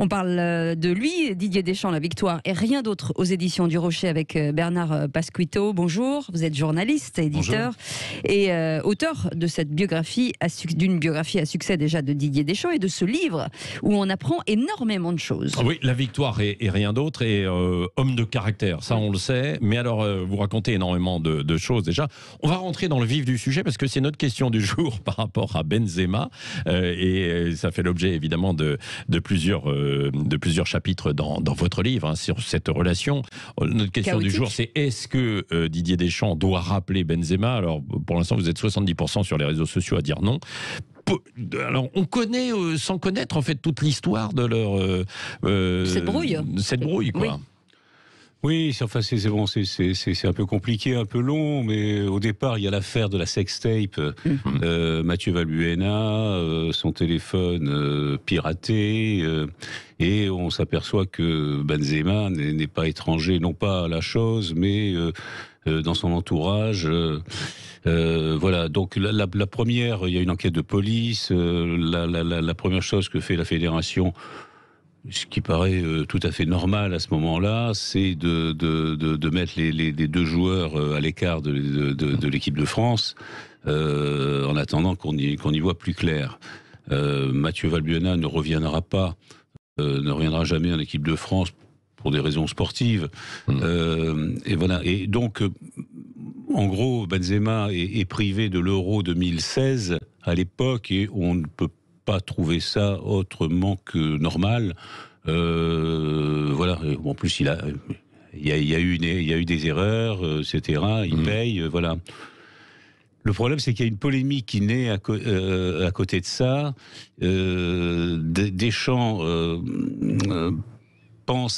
On parle de lui, Didier Deschamps, La victoire et rien d'autre aux éditions du Rocher avec Bernard Pasquito. Bonjour, vous êtes journaliste, éditeur et auteur de cette biographie, d'une biographie à succès déjà de Didier Deschamps et de ce livre où on apprend énormément de choses. Oui, La victoire et rien d'autre et homme de caractère, ça on le sait. Mais alors, vous racontez énormément de choses déjà. On va rentrer dans le vif du sujet parce que c'est notre question du jour par rapport à Benzema et ça fait l'objet évidemment de plusieurs chapitres dans votre livre sur cette relation. Notre question chaotique du jour, c'est est-ce que Didier Deschamps doit rappeler Benzema? Alors pour l'instant, vous êtes 70% sur les réseaux sociaux à dire non. Alors, on connaît, sans connaître en fait toute l'histoire de leur cette brouille, quoi. Oui. Oui, enfin c'est bon, c'est un peu compliqué, un peu long, mais au départ il y a l'affaire de la sextape, Mathieu Valbuena, son téléphone piraté, et on s'aperçoit que Benzema n'est pas étranger, non pas à la chose, mais dans son entourage. Voilà, donc la première, il y a une enquête de police. La première chose que fait la fédération, ce qui paraît tout à fait normal à ce moment-là, c'est de mettre les deux joueurs à l'écart de l'équipe de France en attendant qu'on y voit plus clair. Mathieu Valbuena ne reviendra jamais en équipe de France pour des raisons sportives. Et voilà. Et donc, en gros, Benzema est privé de l'Euro 2016 à l'époque et on ne peut pas trouver ça autrement que normal. Voilà. En plus, il y a eu des erreurs, etc. Il paye, voilà. Le problème, c'est qu'il y a une polémique qui naît à côté de ça. Deschamps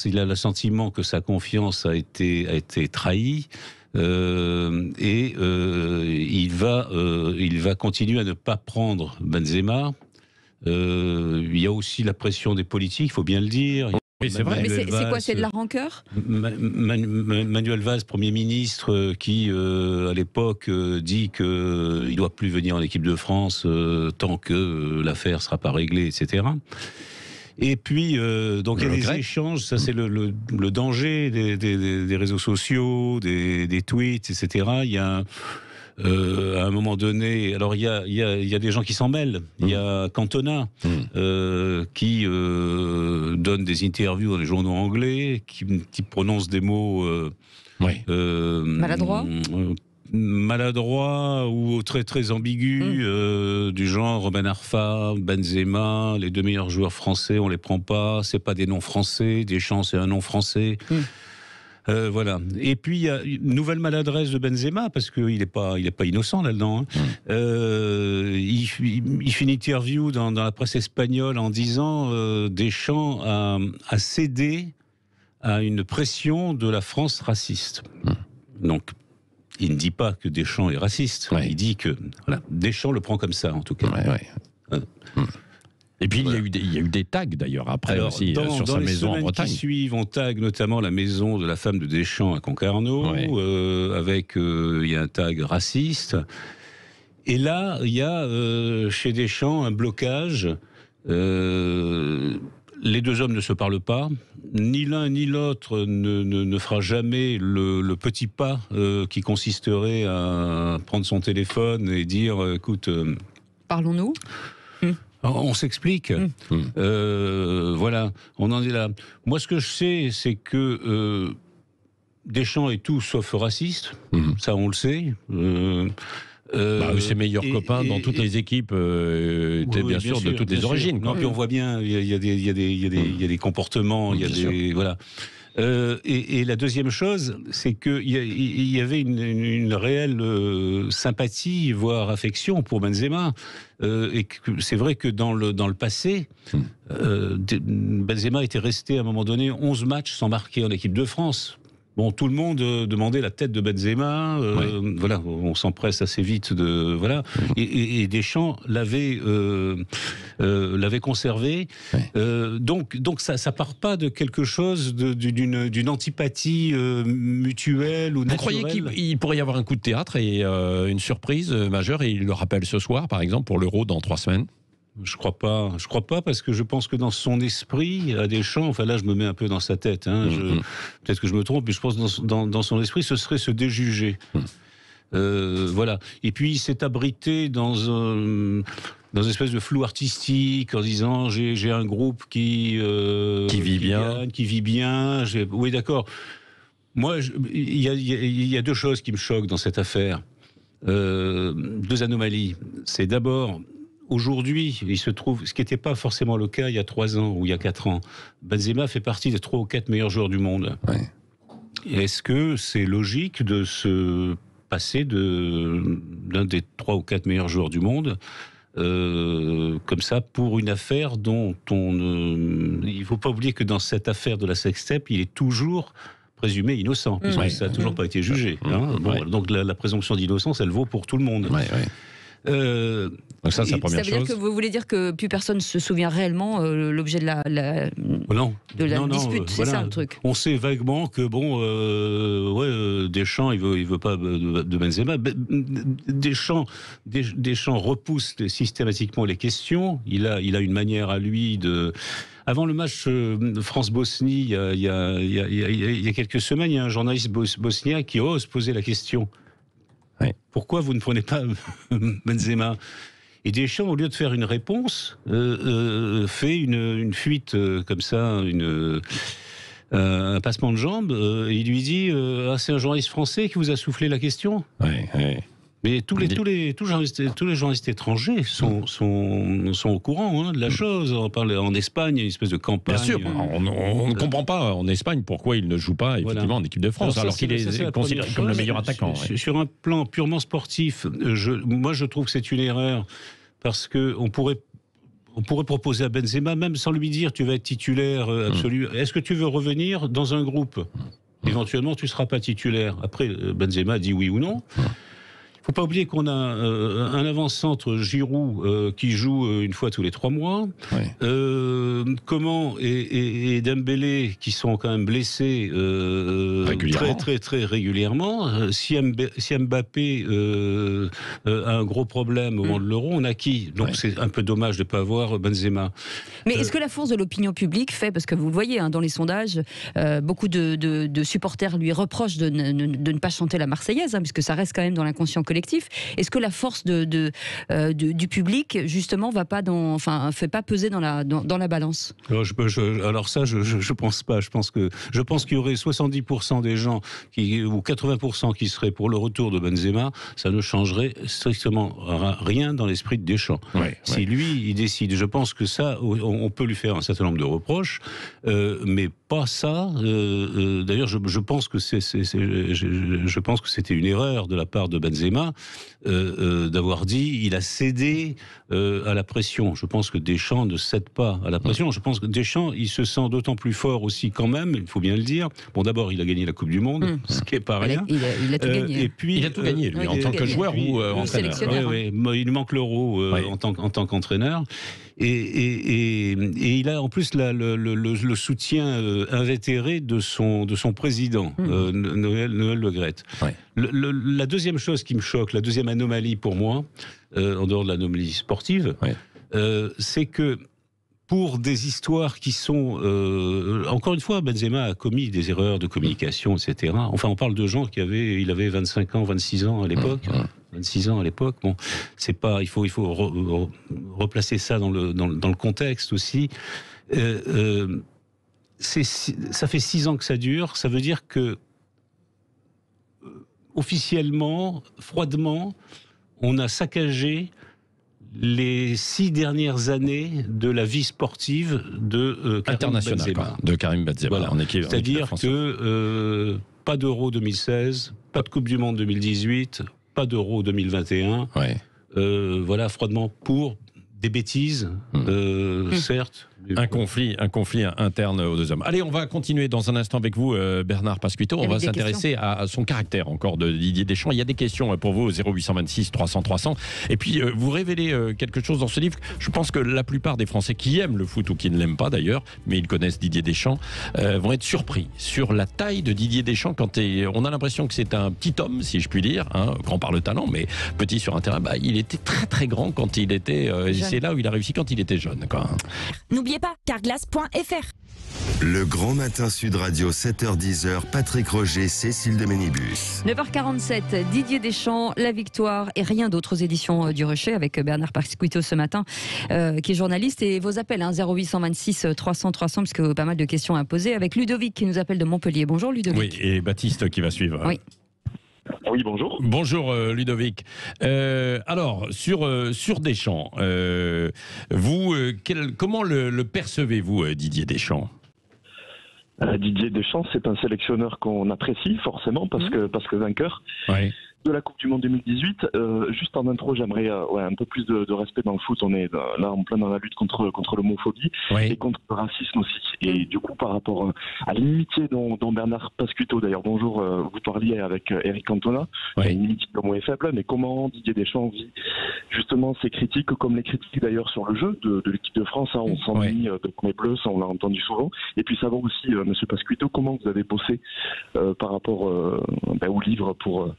il a le sentiment que sa confiance a été trahie. Et il va continuer à ne pas prendre Benzema. Il y a aussi la pression des politiques, il faut bien le dire. Oui, c'est vrai. Mais c'est quoi, c'est de la rancœur? Manuel Valls, Premier ministre, qui à l'époque dit qu'il ne doit plus venir en équipe de France tant que l'affaire ne sera pas réglée, etc. Et puis, donc il y a des échanges, ça c'est le danger des réseaux sociaux, des tweets, etc. Il y a à un moment donné, alors il y a des gens qui s'en mêlent. Il y a Cantona qui donne des interviews dans les journaux anglais, qui prononce des mots maladroit ou très très ambigu, du genre Ben Arfa, Benzema, les deux meilleurs joueurs français, on les prend pas, c'est pas des noms français, Deschamps c'est un nom français. Voilà. Et puis il y a une nouvelle maladresse de Benzema parce qu'il est pas innocent là-dedans. Il fait une interview dans la presse espagnole en disant Deschamps a cédé à une pression de la France raciste. Donc il ne dit pas que Deschamps est raciste. Il dit que Deschamps le prend comme ça en tout cas. Et puis il y a eu des tags d'ailleurs après aussi sur sa maison en Bretagne. Dans les semaines qui suivent, on tag notamment la maison de la femme de Deschamps à Concarneau, avec il y a un tag raciste. Et là, il y a chez Deschamps un blocage. Les deux hommes ne se parlent pas. Ni l'un ni l'autre ne fera jamais le petit pas qui consisterait à prendre son téléphone et dire écoute, parlons-nous. On s'explique. Voilà, on en est là. Moi, ce que je sais, c'est que Deschamps est tout sauf raciste. Ça, on le sait. Ses meilleurs copains dans toutes les équipes étaient bien sûr de toutes les origines. Non, puis on voit bien, il y a des comportements, voilà. Et la deuxième chose, c'est qu'il y avait une réelle sympathie, voire affection pour Benzema. Et c'est vrai que dans le passé, Benzema était resté à un moment donné 11 matchs sans marquer en équipe de France. Bon, tout le monde demandait la tête de Benzema. Voilà, on s'empresse assez vite de voilà. Et Deschamps l'avait conservé. Donc ça part pas de quelque chose d'une antipathie mutuelle ou naturelle. Vous croyez qu'il pourrait y avoir un coup de théâtre et une surprise majeure et il le rappelle ce soir, par exemple, pour l'Euro dans 3 semaines? Je crois pas parce que je pense que dans son esprit, à Deschamps, enfin là je me mets un peu dans sa tête, hein, peut-être que je me trompe, mais je pense que dans son esprit, ce serait se déjuger. Voilà. Et puis il s'est abrité dans une espèce de flou artistique en disant j'ai un groupe qui vit bien. Qui vit bien. Oui, d'accord. Moi, il y a deux choses qui me choquent dans cette affaire. Deux anomalies. C'est d'abord, aujourd'hui, il se trouve, ce qui n'était pas forcément le cas il y a 3 ans ou il y a 4 ans, Benzema fait partie des 3 ou 4 meilleurs joueurs du monde. Ouais. Est-ce que c'est logique de se passer d'un des 3 ou 4 meilleurs joueurs du monde comme ça pour une affaire dont il ne faut pas oublier que dans cette affaire de la sextape, il est toujours présumé innocent, puisque ça n'a toujours pas été jugé. Hein. Bon, donc la présomption d'innocence, elle vaut pour tout le monde. Donc ça, c'est la première chose. Ça veut dire que vous voulez dire que plus personne ne se souvient réellement l'objet de la dispute, c'est ça le truc. On sait vaguement que Deschamps, il veut pas de Benzema. Deschamps repousse systématiquement les questions. Il a une manière à lui de... Avant le match France-Bosnie, il y a quelques semaines, il y a un journaliste bosnien qui ose poser la question. Ouais. Pourquoi vous ne prenez pas Benzema ? Et Deschamps, au lieu de faire une réponse, fait une fuite comme ça, un passement de jambes. Il lui dit c'est un journaliste français qui vous a soufflé la question. Ouais. Mais tous les journalistes étrangers sont au courant de la chose. On parle en Espagne, il y a une espèce de campagne. Bien sûr, on ne comprend pas en Espagne pourquoi il ne joue pas effectivement en équipe de France, alors qu'il est considéré comme le meilleur attaquant. Sur un plan purement sportif, moi je trouve que c'est une erreur parce que on pourrait proposer à Benzema, même sans lui dire tu vas être titulaire absolu. Est-ce que tu veux revenir dans un groupe ? Éventuellement, tu ne seras pas titulaire. Après, Benzema dit oui ou non. Il ne faut pas oublier qu'on a un avant-centre Giroud qui joue une fois tous les 3 mois. Ouais. Coman et Dembélé qui sont quand même blessés très régulièrement. Si Mbappé a un gros problème au moment de l'Euro, on a qui ? Donc c'est un peu dommage de ne pas avoir Benzema. Mais est-ce que la force de l'opinion publique fait, parce que vous le voyez dans les sondages, beaucoup de supporters lui reprochent de ne pas chanter la Marseillaise, puisque ça reste quand même dans l'inconscient collectif. Est-ce que la force du public justement fait pas peser dans la balance ? Alors ça, je pense pas. Je pense qu'il y aurait 70% des gens ou 80% qui seraient pour le retour de Benzema. Ça ne changerait strictement rien dans l'esprit de Deschamps. Si lui, il décide, je pense que ça, on peut lui faire un certain nombre de reproches, mais pas ça. D'ailleurs, je pense que c'était une erreur de la part de Benzema d'avoir dit il a cédé à la pression. Je pense que Deschamps ne cède pas à la pression. Je pense que Deschamps, il se sent d'autant plus fort aussi quand même, il faut bien le dire. Bon, d'abord, il a gagné la Coupe du Monde, ce qui est pas rien. Il a tout gagné. Et puis, il a tout gagné, lui, en tant que joueur ou entraîneur. Il manque l'Euro en tant qu'entraîneur. Et il a en plus le soutien invétéré de son président, Noël Le Graët. Ouais. La deuxième chose qui me choque, la deuxième anomalie pour moi, en dehors de l'anomalie sportive, c'est que pour des histoires qui sont... encore une fois, Benzema a commis des erreurs de communication, etc. Enfin, on parle de gens il avait 25 ans, 26 ans à l'époque. 26 ans à l'époque. Bon, c'est pas... Il faut replacer ça dans le contexte aussi. Ça fait 6 ans que ça dure. Ça veut dire que officiellement, froidement, on a saccagé les 6 dernières années de la vie sportive de Karim Benzema. De Karim Benzema. Voilà. C'est-à-dire que pas d'Euro 2016, pas de Coupe du Monde 2018, pas d'Euro 2021. Voilà, froidement, pour des bêtises, certes, Un conflit interne aux deux hommes. Allez, on va continuer dans un instant avec vous, Bernard Pasquito. On va s'intéresser à son caractère encore de Didier Deschamps. Il y a des questions pour vous au 0826 300 300. Et puis, vous révélez quelque chose dans ce livre. Je pense que la plupart des Français qui aiment le foot ou qui ne l'aiment pas d'ailleurs, mais ils connaissent Didier Deschamps, vont être surpris sur la taille de Didier Deschamps. On a l'impression que c'est un petit homme, si je puis dire, grand par le talent, mais petit sur un terrain. Il était très très grand quand il était... c'est là où il a réussi quand il était jeune, quoi. N'oubliez pas, carglass.fr. Le Grand Matin Sud Radio, 7h-10h, Patrick Roger, Cécile de Ménibus. 9h47, Didier Deschamps, la victoire et rien d'autre aux éditions du Rocher avec Bernard Pasquito ce matin, qui est journaliste. Et vos appels, 0826 300 300, parce que pas mal de questions à poser, avec Ludovic qui nous appelle de Montpellier. Bonjour Ludovic. Oui, et Baptiste qui va suivre. Oui. Oui, bonjour. Bonjour Ludovic. Alors, sur Deschamps, comment le percevez-vous, Didier Deschamps ? Didier Deschamps, c'est un sélectionneur qu'on apprécie forcément parce que vainqueur. Oui. De la Coupe du Monde 2018, juste en intro, j'aimerais un peu plus de respect dans le foot. On est là en plein dans la lutte contre l'homophobie et contre le racisme aussi. Et du coup, par rapport à l'inimitié dont Bernard Pasquito, d'ailleurs, bonjour, vous parliez avec Eric Cantona, une inimitié le mot est faible, mais comment Didier Deschamps vit justement ces critiques, comme les critiques d'ailleurs sur le jeu de l'équipe de France, on s'ennuie de les Bleus, ça on l'a entendu souvent. Et puis savoir aussi, monsieur Pasquito, comment vous avez bossé par rapport au livre pour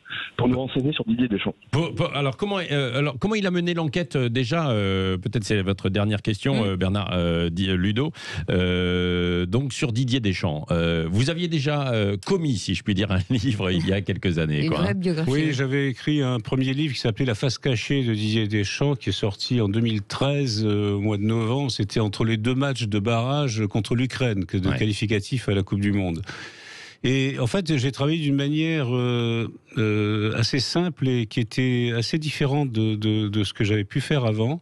nous renseigner sur Didier Deschamps. Alors comment il a mené l'enquête déjà peut-être c'est votre dernière question, Bernard Ludo. Donc sur Didier Deschamps, vous aviez déjà commis, si je puis dire, un livre il y a quelques années. Une vraie biographie. Oui, j'avais écrit un premier livre qui s'appelait La face cachée de Didier Deschamps, qui est sorti en 2013 au mois de novembre. C'était entre les deux matchs de barrage contre l'Ukraine, de qualificatif à la Coupe du Monde. Et en fait, j'ai travaillé d'une manière assez simple et qui était assez différente de ce que j'avais pu faire avant.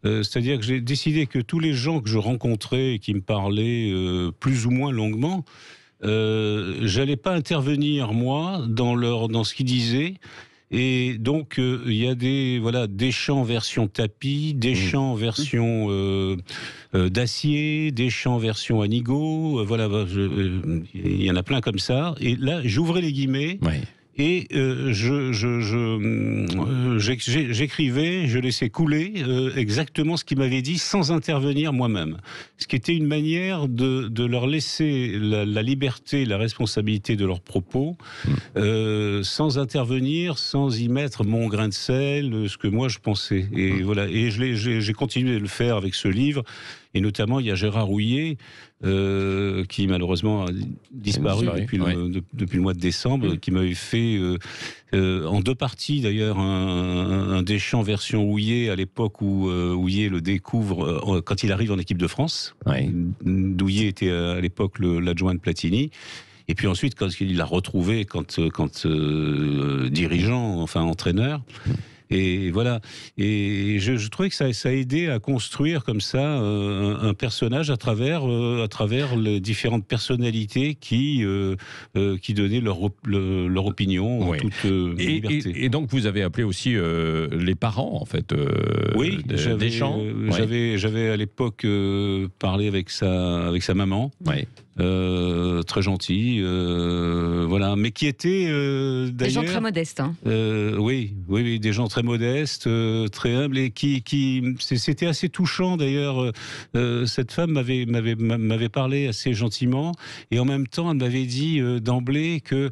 C'est-à-dire que j'ai décidé que tous les gens que je rencontrais et qui me parlaient plus ou moins longuement, j'allais pas intervenir, moi, dans ce qu'ils disaient. Et donc, il y a Deschamps version tapis, Deschamps version d'acier, Deschamps version Anigo, il y en a plein comme ça. Et là, j'ouvrais les guillemets. Et j'écrivais, je laissais couler exactement ce qu'ils m'avaient dit sans intervenir moi-même. Ce qui était une manière de leur laisser la liberté, la responsabilité de leurs propos, sans intervenir, sans y mettre mon grain de sel, ce que moi je pensais. Et voilà. Et j'ai continué de le faire avec ce livre. Et notamment, il y a Gérard Houllier, qui malheureusement a disparu depuis le mois de décembre, qui m'avait fait, en deux parties d'ailleurs, un Deschamps version Houllier, à l'époque où Houllier le découvre quand il arrive en équipe de France. Houllier était à l'époque l'adjoint de Platini. Et puis ensuite, quand il l'a retrouvé, quand dirigeant, enfin entraîneur. Et voilà. Et je trouvais que ça a aidé à construire comme ça un personnage à travers les différentes personnalités qui donnaient leur opinion en toute liberté. Et donc vous avez appelé aussi les parents en fait. Oui, Deschamps. J'avais à l'époque parlé avec sa maman. Très gentil, voilà, mais qui était d'ailleurs des gens très modestes. Oui, des gens très modestes, très humbles et c'était assez touchant d'ailleurs. Cette femme m'avait parlé assez gentiment et en même temps elle m'avait dit d'emblée que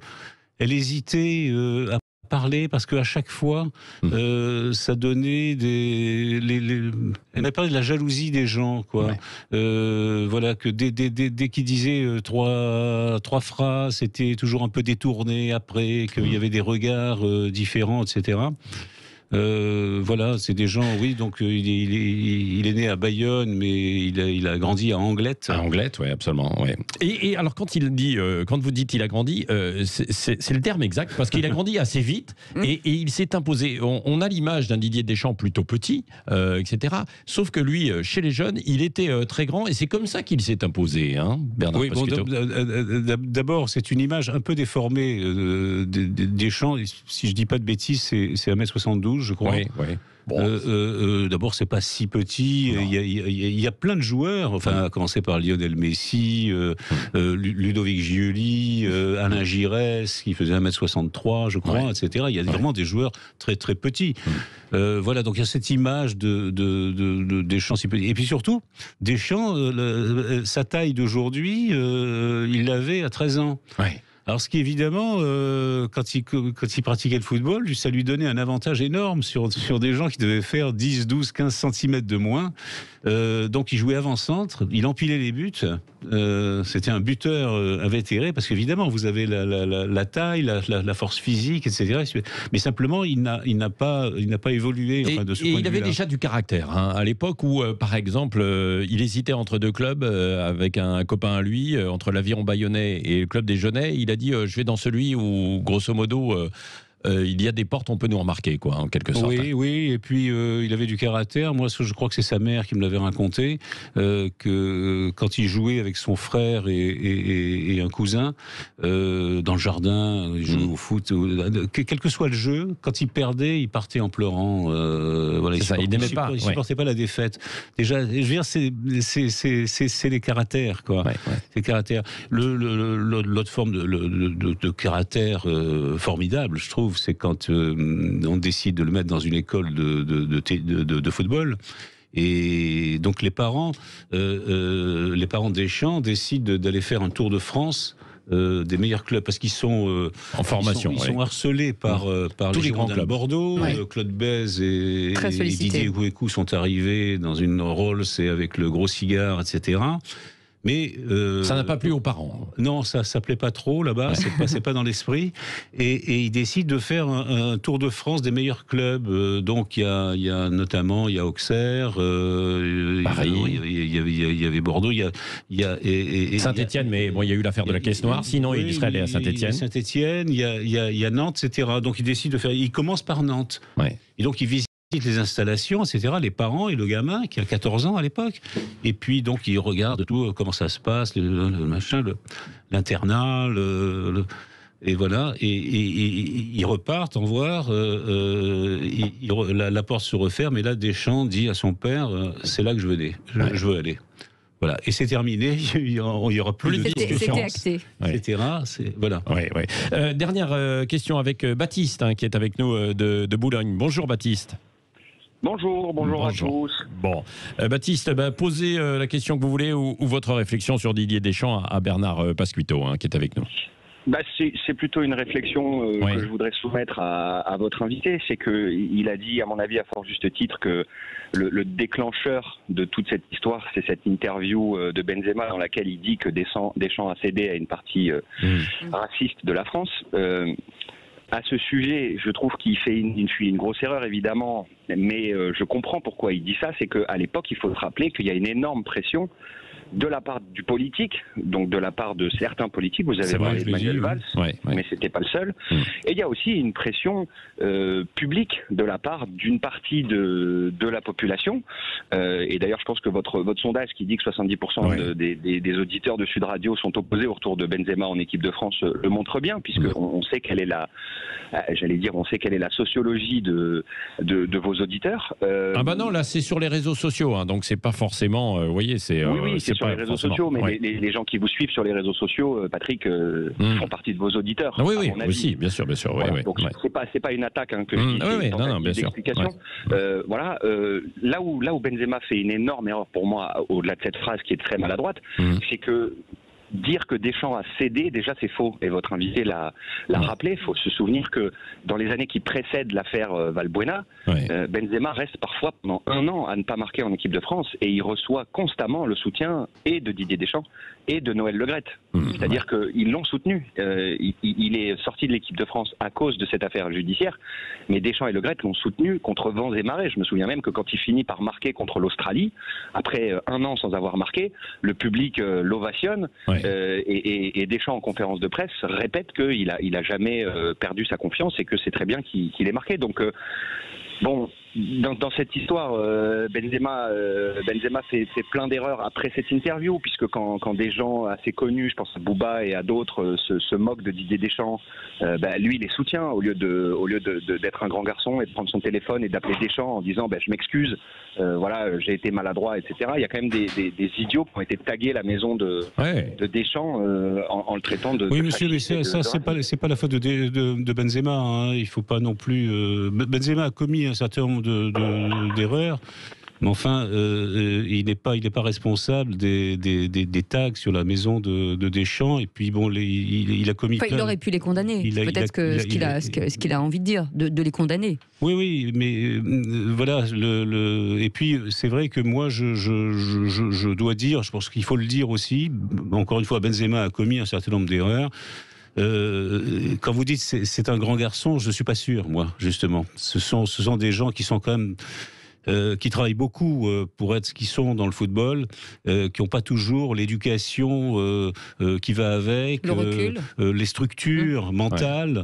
elle hésitait à parler parce qu'à chaque fois ça donnait elle m'a parlé de la jalousie des gens, quoi. Voilà, que dès qu'ils disaient trois phrases, c'était toujours un peu détourné après, qu'il y avait des regards différents, etc. Voilà, c'est des gens, oui, donc il est né à Bayonne, mais il a grandi à Anglette. À Anglette, oui, absolument. Ouais. Et alors, quand vous dites il a grandi, c'est le terme exact, parce qu'il a grandi assez vite et il s'est imposé. On a l'image d'un Didier Deschamps plutôt petit, etc. Sauf que lui, chez les jeunes, il était très grand et c'est comme ça qu'il s'est imposé, Bernard Pasquito. D'abord, c'est une image un peu déformée. Deschamps, si je dis pas de bêtises, c'est 1m72. 92, je crois. Oui, oui. Bon. D'abord, c'est pas si petit. Il y a plein de joueurs, enfin, à commencer par Lionel Messi, Ludovic Giuly, Alain Giresse, qui faisait 1m63, je crois, etc. Il y a vraiment des joueurs très très petits. Voilà, donc il y a cette image de Deschamps si petit. Et puis surtout, Deschamps, sa taille d'aujourd'hui, il l'avait à 13 ans. Ouais. Alors, ce qui évidemment, quand il pratiquait le football, ça lui donnait un avantage énorme sur des gens qui devaient faire 10, 12, 15 cm de moins. Donc, il jouait avant-centre, il empilait les buts. C'était un buteur invétéré, parce qu'évidemment, vous avez la taille, la force physique, etc. Mais simplement, il n'a pas évolué. Enfin, de ce point de il avait vue-là. déjà du caractère. Hein, à l'époque où, par exemple, il hésitait entre deux clubs avec un copain à lui, entre l'Aviron Bayonnais et le club des Jeunets. Il a dit je vais dans celui où, grosso modo, il y a des portes, on peut nous remarquer, quoi, en quelque sorte. Oui, et puis il avait du caractère. Moi, je crois que c'est sa mère qui me l'avait raconté, que quand il jouait avec son frère et un cousin dans le jardin, il jouait au foot, quel que soit le jeu, quand il perdait, il partait en pleurant. Voilà, il n'aimait pas. Il supportait pas la défaite. Déjà, je veux dire, c'est les caractères, quoi. C'est les caractères. L'autre forme de caractère formidable, je trouve, c'est quand on décide de le mettre dans une école de football. Et donc les parents Deschamps décident d'aller faire un tour de France des meilleurs clubs, parce qu'ils sont en formation. Ils sont harcelés par tous les grands clubs clubs. Bordeaux. Claude Bèze et Didier Gouécou sont arrivés dans une Rolls et avec le gros cigare, etc. Mais ça n'a pas plu aux parents. Non, ça plaît pas trop là-bas. C'est pas dans l'esprit. Et ils décident de faire un tour de France des meilleurs clubs. Donc il y a notamment Auxerre, Paris. Il y avait Bordeaux, il y a Saint-Étienne, mais bon, il y a eu l'affaire de la Caisse Noire. Sinon, il serait allé à Saint-Étienne. Saint-Étienne, il y a Nantes, etc. Donc ils décident de faire. Ils commencent par Nantes. Ouais. Et donc ils visitent les installations, etc., les parents et le gamin qui a 14 ans à l'époque. Et puis, donc, ils regardent tout, comment ça se passe, le machin, l'internat, et voilà. Et ils repartent en voir, la porte se referme, et là, Deschamps dit à son père, c'est là que je veux aller. Voilà, et c'est terminé, il n'y aura plus de discussion. C'était acté. Etc. Voilà. Dernière question avec Baptiste, qui est avec nous de Boulogne. Bonjour Baptiste. Bonjour à tous. Bon, Baptiste, posez la question que vous voulez ou votre réflexion sur Didier Deschamps à Bernard Pasquito, qui est avec nous. C'est plutôt une réflexion que je voudrais soumettre à votre invité. C'est qu'il a dit, à mon avis, à fort juste titre, que le déclencheur de toute cette histoire, c'est cette interview de Benzema dans laquelle il dit que Deschamps a cédé à une partie raciste de la France. À ce sujet, je trouve qu'il fait une grosse erreur, évidemment, mais je comprends pourquoi il dit ça. C'est qu'à l'époque, il faut se rappeler qu'il y a une énorme pression de la part du politique, donc de la part de certains politiques. Vous avez parlé de Manuel Valls, mais c'était pas le seul. Et il y a aussi une pression publique de la part d'une partie de la population. Et d'ailleurs, je pense que votre sondage qui dit que 70% des auditeurs de Sud Radio sont opposés au retour de Benzema en équipe de France le montre bien, puisque on sait quelle est on sait quelle est la sociologie de vos auditeurs. Ah bah non, là c'est sur les réseaux sociaux, donc c'est pas forcément, vous voyez, c'est sur les réseaux sociaux, mais les gens qui vous suivent sur les réseaux sociaux, Patrick, font partie de vos auditeurs. Ah, oui, aussi, bien sûr. Voilà, donc c'est pas une attaque que je dis, bien sûr. Voilà, là où Benzema fait une énorme erreur pour moi, au-delà de cette phrase qui est très maladroite, c'est que dire que Deschamps a cédé, déjà c'est faux. Et votre invité l'a rappelé. Il faut se souvenir que dans les années qui précèdent l'affaire Valbuena, Benzema reste parfois pendant 1 an à ne pas marquer en équipe de France, et il reçoit constamment le soutien et de Didier Deschamps et de Noël Le Graët. C'est-à-dire qu'ils l'ont soutenu. Il est sorti de l'équipe de France à cause de cette affaire judiciaire, mais Deschamps et Le Graët l'ont soutenu contre vents et marées. Je me souviens même que quand il finit par marquer contre l'Australie, après 1 an sans avoir marqué, le public l'ovationne. Et Deschamps, en conférence de presse, répète qu'il a jamais perdu sa confiance et que c'est très bien qu'il ait marqué. Donc Bon, dans cette histoire, Benzema fait plein d'erreurs après cette interview, puisque quand des gens assez connus, je pense à Bouba et à d'autres, se moquent de Didier Deschamps, lui il les soutient au lieu d'être un grand garçon et de prendre son téléphone et d'appeler Deschamps en disant je m'excuse, voilà, j'ai été maladroit, etc. Il y a quand même des idiots qui ont été tagués la maison de Deschamps en le traitant de... Oui, monsieur, mais ça c'est pas la faute de Benzema, hein. Il faut pas non plus... Benzema a commis un certain nombre d'erreurs, mais enfin, il n'est pas responsable des tags sur la maison de Deschamps. Et puis bon, il a commis. Enfin, il aurait pu les condamner. Peut-être ce qu'il a envie de dire, de les condamner. Oui, mais voilà. Et puis c'est vrai que moi, je dois dire, je pense qu'il faut le dire aussi. Encore une fois, Benzema a commis un certain nombre d'erreurs. Quand vous dites c'est un grand garçon, je ne suis pas sûr, moi, justement. Ce sont des gens qui sont quand même... qui travaillent beaucoup pour être ce qu'ils sont dans le football, qui n'ont pas toujours l'éducation qui va avec, le recul, les structures mentales,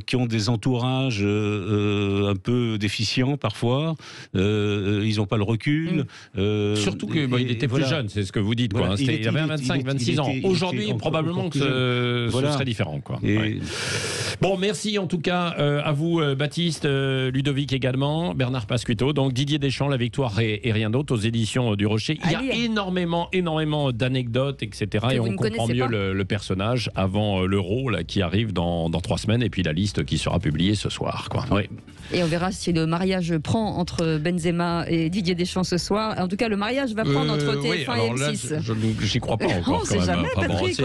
qui ont des entourages un peu déficients parfois, ils n'ont pas le recul. Surtout qu'il était plus jeune, c'est ce que vous dites. Voilà, quoi, il avait 25-26 ans. Aujourd'hui, probablement que ce serait différent. Quoi. Bon, merci en tout cas à vous, Baptiste, Ludovic également, Bernard Pasquito. Donc Didier Deschamps, la victoire et rien d'autre aux éditions du Rocher. Il y a énormément d'anecdotes, etc. Et on comprend mieux le personnage avant l'Euro qui arrive dans 3 semaines et puis la liste qui sera publiée ce soir. Quoi. Oui. Et on verra si le mariage prend entre Benzema et Didier Deschamps ce soir. En tout cas, le mariage va prendre entre TF1 et M6. J'y crois pas encore. On ne sait jamais, Patrick.